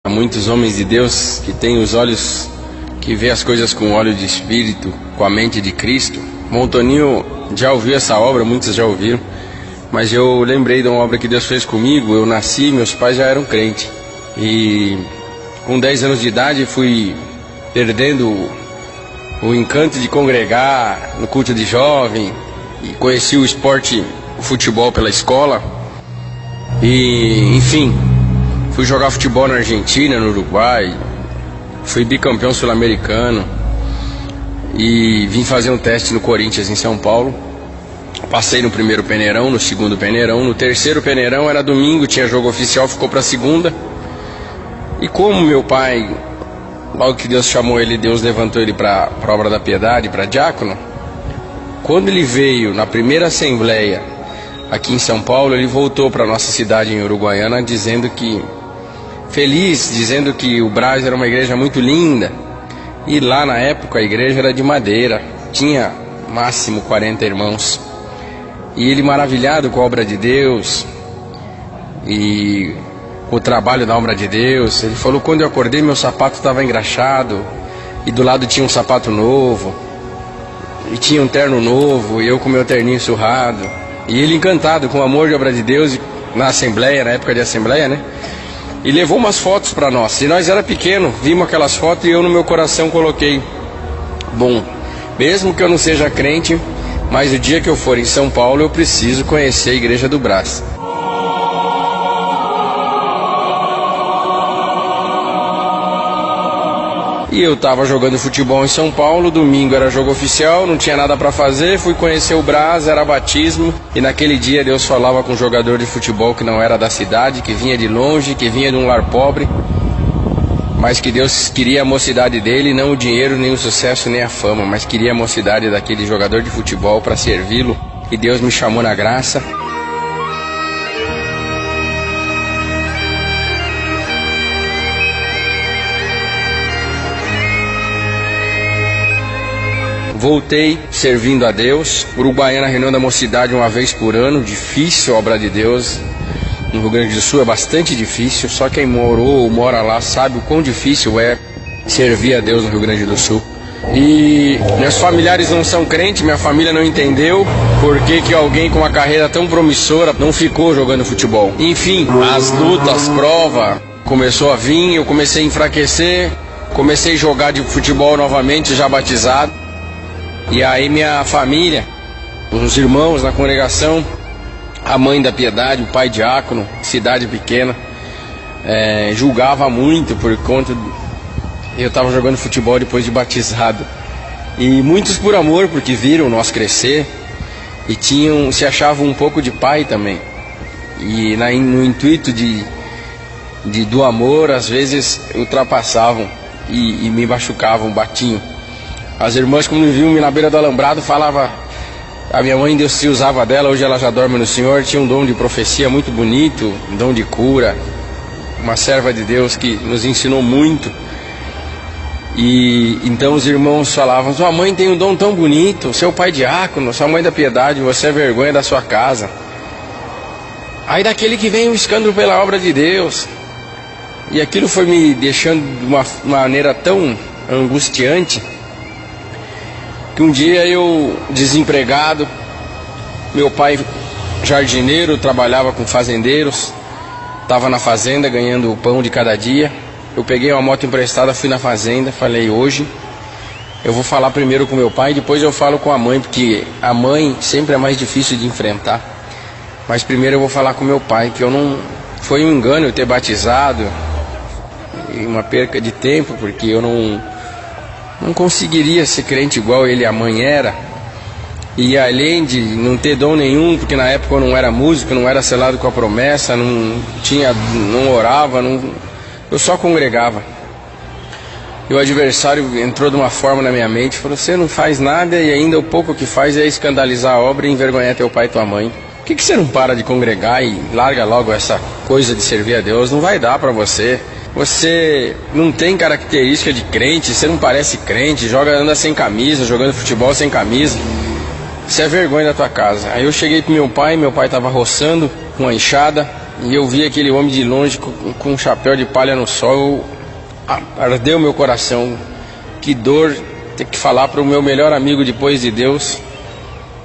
Há muitos homens de Deus que têm os olhos, que vê as coisas com o olho de Espírito, com a mente de Cristo. Montoninho já ouviu essa obra, muitos já ouviram, mas eu lembrei de uma obra que Deus fez comigo. Eu nasci, meus pais já eram crentes, e com 10 anos de idade fui perdendo o encanto de congregar no culto de jovem, e conheci o esporte, o futebol pela escola, e enfim, fui jogar futebol na Argentina, no Uruguai, fui bicampeão sul-americano e vim fazer um teste no Corinthians em São Paulo. Passei no primeiro peneirão, no segundo peneirão, no terceiro peneirão era domingo, tinha jogo oficial, ficou para segunda. E como meu pai, logo que Deus chamou ele, Deus levantou ele para a obra da piedade, para diácono. Quando ele veio na primeira assembleia aqui em São Paulo, ele voltou para nossa cidade em Uruguaiana dizendo que o Brás era uma igreja muito linda. E lá na época a igreja era de madeira, tinha máximo 40 irmãos. E ele maravilhado com a obra de Deus e com o trabalho da obra de Deus, ele falou: quando eu acordei meu sapato estava engraxado e do lado tinha um sapato novo e tinha um terno novo e eu com meu terninho surrado. E ele encantado com o amor de obra de Deus na assembleia, na época de assembleia, né? E levou umas fotos para nós. E nós era pequeno, vimos aquelas fotos e eu no meu coração coloquei: bom, mesmo que eu não seja crente, mas o dia que eu for em São Paulo eu preciso conhecer a igreja do Brás. E eu estava jogando futebol em São Paulo, domingo era jogo oficial, não tinha nada para fazer, fui conhecer o Brás, era batismo, e naquele dia Deus falava com um jogador de futebol que não era da cidade, que vinha de longe, que vinha de um lar pobre, mas que Deus queria a mocidade dele, não o dinheiro, nem o sucesso, nem a fama, mas queria a mocidade daquele jogador de futebol para servi-lo, e Deus me chamou na graça. Voltei servindo a Deus. Uruguaiana, reunião da mocidade uma vez por ano, difícil a obra de Deus. No Rio Grande do Sul é bastante difícil, só quem morou ou mora lá sabe o quão difícil é servir a Deus no Rio Grande do Sul. E meus familiares não são crentes, minha família não entendeu por que alguém com uma carreira tão promissora não ficou jogando futebol. Enfim, as lutas, prova, começou a vir, eu comecei a enfraquecer, comecei a jogar de futebol novamente, já batizado. E aí minha família, os irmãos na congregação, a mãe da piedade, o pai diácono, cidade pequena, julgava muito por conta eu estava jogando futebol depois de batizado. E muitos por amor, porque viram nós crescer e se achavam um pouco de pai também. E no intuito do amor, às vezes ultrapassavam e me machucavam, batiam. As irmãs, quando viam-me na beira do alambrado, falavam: a minha mãe, Deus se usava dela, hoje ela já dorme no Senhor, tinha um dom de profecia muito bonito, um dom de cura, uma serva de Deus que nos ensinou muito. E então os irmãos falavam: sua mãe tem um dom tão bonito, seu pai diácono, sua mãe da piedade, você é vergonha da sua casa. Aí daquele que vem um escândalo pela obra de Deus. E aquilo foi me deixando de uma maneira tão angustiante, que um dia eu, desempregado, meu pai jardineiro, trabalhava com fazendeiros, estava na fazenda ganhando o pão de cada dia. Eu peguei uma moto emprestada, fui na fazenda, falei: hoje eu vou falar primeiro com meu pai, depois eu falo com a mãe, porque a mãe sempre é mais difícil de enfrentar. Mas primeiro eu vou falar com meu pai, que foi um engano eu ter batizado, e uma perca de tempo, porque eu não conseguiria ser crente igual ele e a mãe era. E além de não ter dom nenhum, porque na época eu não era músico, não era selado com a promessa, não orava, eu só congregava. E o adversário entrou de uma forma na minha mente, falou: você não faz nada e ainda o pouco que faz é escandalizar a obra e envergonhar teu pai e tua mãe. Por que você não para de congregar e larga logo essa coisa de servir a Deus? Não vai dar para você. Você não tem característica de crente, você não parece crente, anda sem camisa, jogando futebol sem camisa. Você é vergonha da tua casa. Aí eu cheguei pro meu pai estava roçando com uma enxada, e eu vi aquele homem de longe com um chapéu de palha no sol. Ardeu meu coração. Que dor ter que falar para o meu melhor amigo depois de Deus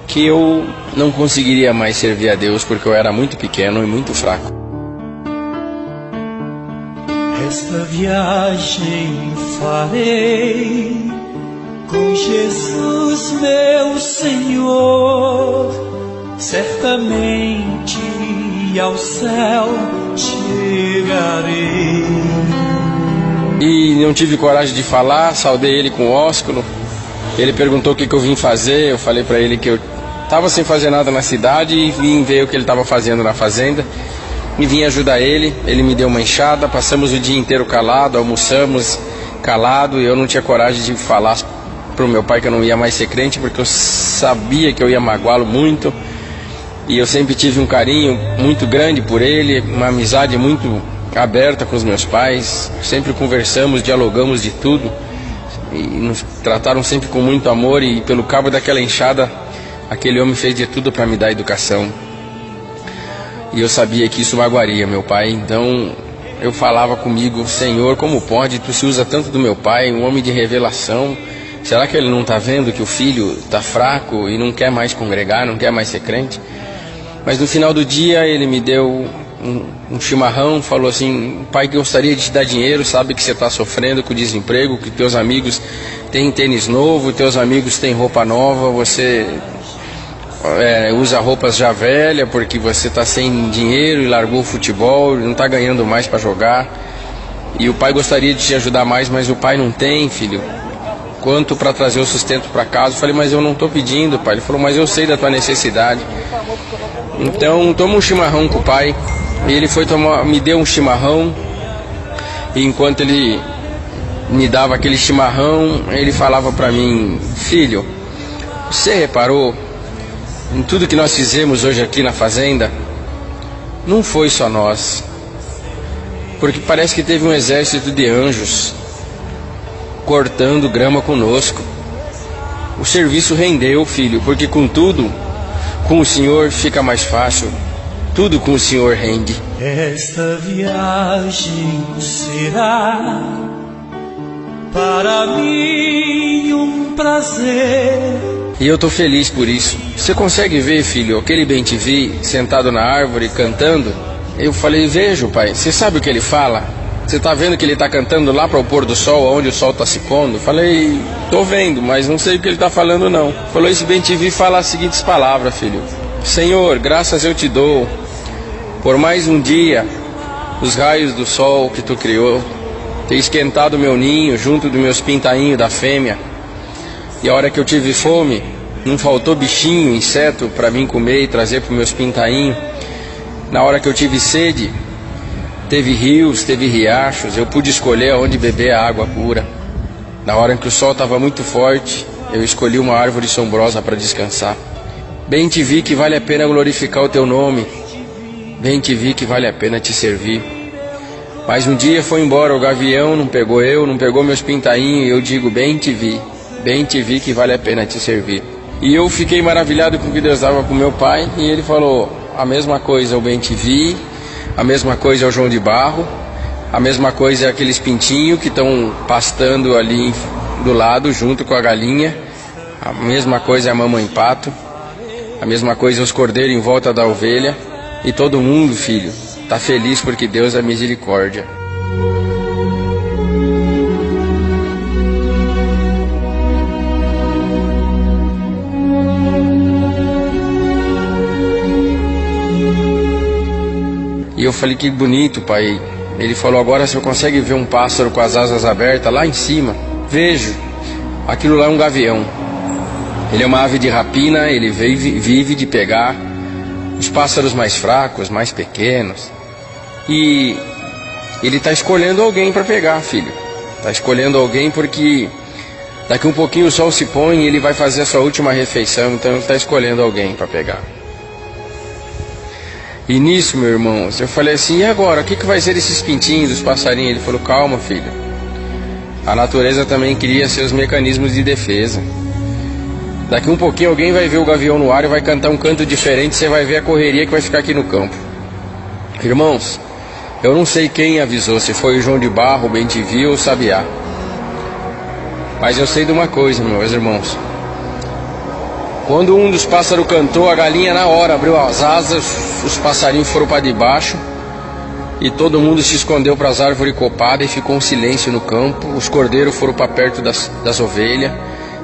que eu não conseguiria mais servir a Deus porque eu era muito pequeno e muito fraco. Esta viagem farei com Jesus meu Senhor, certamente ao céu chegarei. E não tive coragem de falar, saudei ele com ósculo. Ele perguntou o que eu vim fazer, eu falei para ele que eu estava sem fazer nada na cidade e vim ver o que ele estava fazendo na fazenda. E vim ajudar ele, ele me deu uma enxada, passamos o dia inteiro calado, almoçamos calado, e eu não tinha coragem de falar pro meu pai que eu não ia mais ser crente, porque eu sabia que eu ia magoá-lo muito, e eu sempre tive um carinho muito grande por ele, uma amizade muito aberta com os meus pais, sempre conversamos, dialogamos de tudo, e nos trataram sempre com muito amor, e pelo cabo daquela enxada, aquele homem fez de tudo para me dar educação. E eu sabia que isso magoaria meu pai, então eu falava comigo: Senhor, como pode? Tu se usa tanto do meu pai, um homem de revelação. Será que ele não está vendo que o filho está fraco e não quer mais congregar, não quer mais ser crente? Mas no final do dia ele me deu um chimarrão, falou assim: pai, que gostaria de te dar dinheiro, sabe que você está sofrendo com o desemprego, que teus amigos têm tênis novo, teus amigos têm roupa nova, você usa roupas já velhas porque você está sem dinheiro e largou o futebol, não está ganhando mais para jogar. E o pai gostaria de te ajudar mais, mas o pai não tem, filho, quanto para trazer o sustento para casa. Eu falei: mas eu não estou pedindo, pai. Ele falou: mas eu sei da tua necessidade. Então toma um chimarrão com o pai. E ele foi tomar, me deu um chimarrão, e enquanto ele me dava aquele chimarrão, ele falava para mim: filho, você reparou em tudo que nós fizemos hoje aqui na fazenda? Não foi só nós, porque parece que teve um exército de anjos cortando grama conosco. O serviço rendeu, filho, porque com tudo, com o Senhor fica mais fácil. Tudo com o Senhor rende. Esta viagem será para mim um prazer. E eu tô feliz por isso. Você consegue ver, filho, aquele bem-te-vi sentado na árvore cantando? Eu falei: vejo, pai. Você sabe o que ele fala? Você tá vendo que ele tá cantando lá para o pôr do sol, onde o sol tá se pondo? Falei: tô vendo, mas não sei o que ele tá falando não. Falou: esse bem-te-vi fala as seguintes palavras, filho: Senhor, graças eu te dou por mais um dia, os raios do sol que tu criou, ter esquentado meu ninho junto dos meus pintainhos da fêmea. E a hora que eu tive fome, não faltou bichinho, inseto para mim comer e trazer para meus pintainhos. Na hora que eu tive sede, teve rios, teve riachos, eu pude escolher onde beber a água pura. Na hora em que o sol estava muito forte, eu escolhi uma árvore sombrosa para descansar. Bem te vi que vale a pena glorificar o teu nome. Bem te vi que vale a pena te servir. Mas um dia foi embora o gavião, não pegou eu, não pegou meus pintainhos, e eu digo: bem te vi que vale a pena te servir. E eu fiquei maravilhado com o que Deus dava para o meu pai, e ele falou: a mesma coisa é o bem te vi, a mesma coisa é o João de Barro, a mesma coisa é aqueles pintinhos que estão pastando ali do lado junto com a galinha, a mesma coisa é a mamãe pato, a mesma coisa é os cordeiros em volta da ovelha. E todo mundo, filho, está feliz porque Deus é misericórdia. E eu falei: que bonito, pai. Ele falou: agora você consegue ver um pássaro com as asas abertas lá em cima? Vejo. Aquilo lá é um gavião. Ele é uma ave de rapina, ele vive de pegar os pássaros mais fracos, mais pequenos. E ele está escolhendo alguém para pegar, filho. Está escolhendo alguém porque daqui um pouquinho o sol se põe e ele vai fazer a sua última refeição. Então ele está escolhendo alguém para pegar. E nisso, meu irmão, eu falei assim: e agora? O que vai ser desses pintinhos, dos passarinhos? Ele falou: calma, filho. A natureza também cria seus mecanismos de defesa. Daqui um pouquinho alguém vai ver o gavião no ar e vai cantar um canto diferente. Você vai ver a correria que vai ficar aqui no campo. Irmãos, eu não sei quem avisou, se foi o João de Barro, o Bem-te-vi ou o Sabiá. Mas eu sei de uma coisa, meus irmãos. Quando um dos pássaros cantou, a galinha na hora abriu as asas, os passarinhos foram para debaixo e todo mundo se escondeu para as árvores copadas e ficou um silêncio no campo. Os cordeiros foram para perto das ovelhas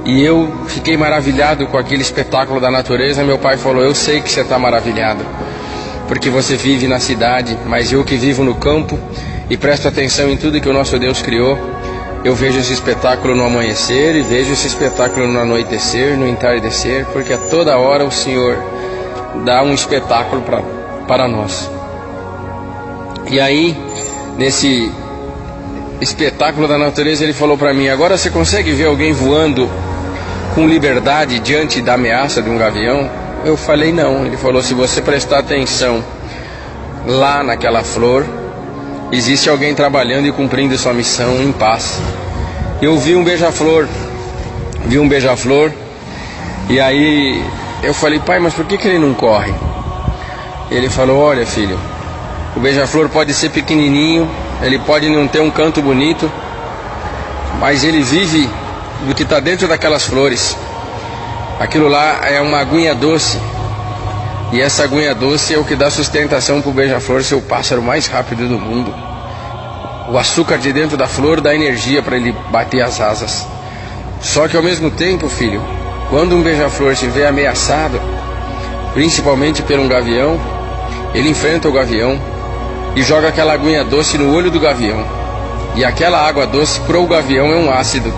e eu fiquei maravilhado com aquele espetáculo da natureza. Meu pai falou: eu sei que você está maravilhado, porque você vive na cidade, mas eu que vivo no campo e presto atenção em tudo que o nosso Deus criou, eu vejo esse espetáculo no amanhecer e vejo esse espetáculo no anoitecer, no entardecer, porque a toda hora o Senhor dá um espetáculo para nós. E aí, nesse espetáculo da natureza, ele falou para mim: agora você consegue ver alguém voando com liberdade diante da ameaça de um gavião? Eu falei: não. Ele falou: se você prestar atenção lá naquela flor, existe alguém trabalhando e cumprindo sua missão em paz. Eu vi um beija-flor, e aí eu falei: pai, mas por que ele não corre? Ele falou: olha, filho, o beija-flor pode ser pequenininho, ele pode não ter um canto bonito, mas ele vive do que está dentro daquelas flores. Aquilo lá é uma aguinha doce, e essa aguinha doce é o que dá sustentação para o beija-flor ser o pássaro mais rápido do mundo. O açúcar de dentro da flor dá energia para ele bater as asas. Só que ao mesmo tempo, filho, quando um beija-flor se vê ameaçado, principalmente por um gavião, ele enfrenta o gavião e joga aquela aguinha doce no olho do gavião. E aquela água doce para o gavião é um ácido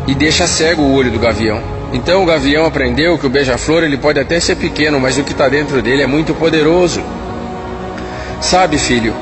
e deixa cego o olho do gavião. Então o gavião aprendeu que o beija-flor ele pode até ser pequeno, mas o que está dentro dele é muito poderoso. Sabe, filho,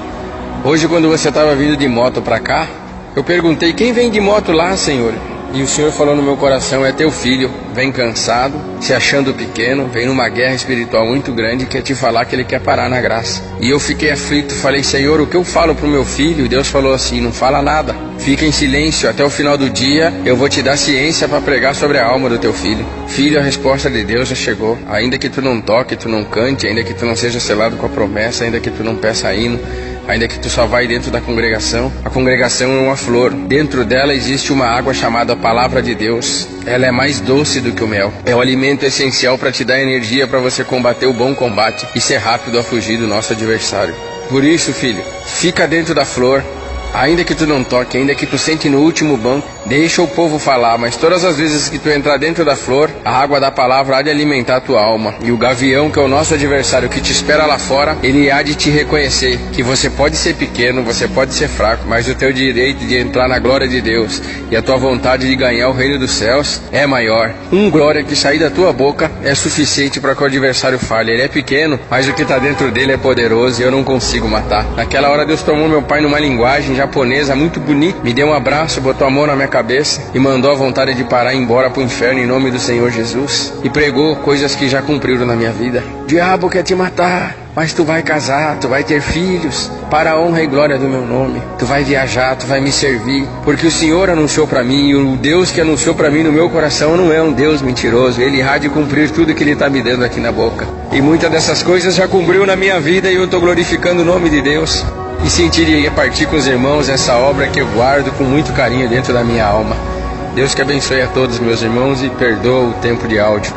hoje quando você estava vindo de moto para cá, eu perguntei: quem vem de moto lá, Senhor? E o Senhor falou no meu coração: é teu filho, vem cansado, se achando pequeno, vem numa guerra espiritual muito grande, quer te falar que ele quer parar na graça. E eu fiquei aflito, falei: Senhor, o que eu falo pro meu filho? E Deus falou assim: não fala nada, fica em silêncio, até o final do dia eu vou te dar ciência para pregar sobre a alma do teu filho. Filho, a resposta de Deus já chegou. Ainda que tu não toque, tu não cante, ainda que tu não seja selado com a promessa, ainda que tu não peça hino, ainda que tu só vai dentro da congregação, a congregação é uma flor. Dentro dela existe uma água chamada Palavra de Deus. Ela é mais doce do que o mel. É o alimento essencial para te dar energia para você combater o bom combate e ser rápido a fugir do nosso adversário. Por isso, filho, fica dentro da flor. Ainda que tu não toque, ainda que tu sente no último banco, deixa o povo falar, mas todas as vezes que tu entrar dentro da flor, a água da palavra há de alimentar a tua alma. E o gavião, que é o nosso adversário, que te espera lá fora, ele há de te reconhecer que você pode ser pequeno, você pode ser fraco, mas o teu direito de entrar na glória de Deus e a tua vontade de ganhar o reino dos céus é maior. Glória que sair da tua boca é suficiente para que o adversário fale. Ele é pequeno, mas o que está dentro dele é poderoso e eu não consigo matar. Naquela hora Deus tomou meu pai numa linguagem japonesa muito bonita, me deu um abraço, botou a mão na minha cabeça e mandou a vontade de parar e ir embora pro inferno em nome do Senhor Jesus, e pregou coisas que já cumpriram na minha vida. Diabo quer te matar, mas tu vai casar, tu vai ter filhos, para a honra e glória do meu nome. Tu vai viajar, tu vai me servir, porque o Senhor anunciou para mim, e o Deus que anunciou para mim no meu coração não é um Deus mentiroso. Ele há de cumprir tudo que Ele está me dando aqui na boca. E muitas dessas coisas já cumpriu na minha vida e eu estou glorificando o nome de Deus. E sentiria partir com os irmãos essa obra que eu guardo com muito carinho dentro da minha alma. Deus que abençoe a todos, meus irmãos, e perdoa o tempo de áudio.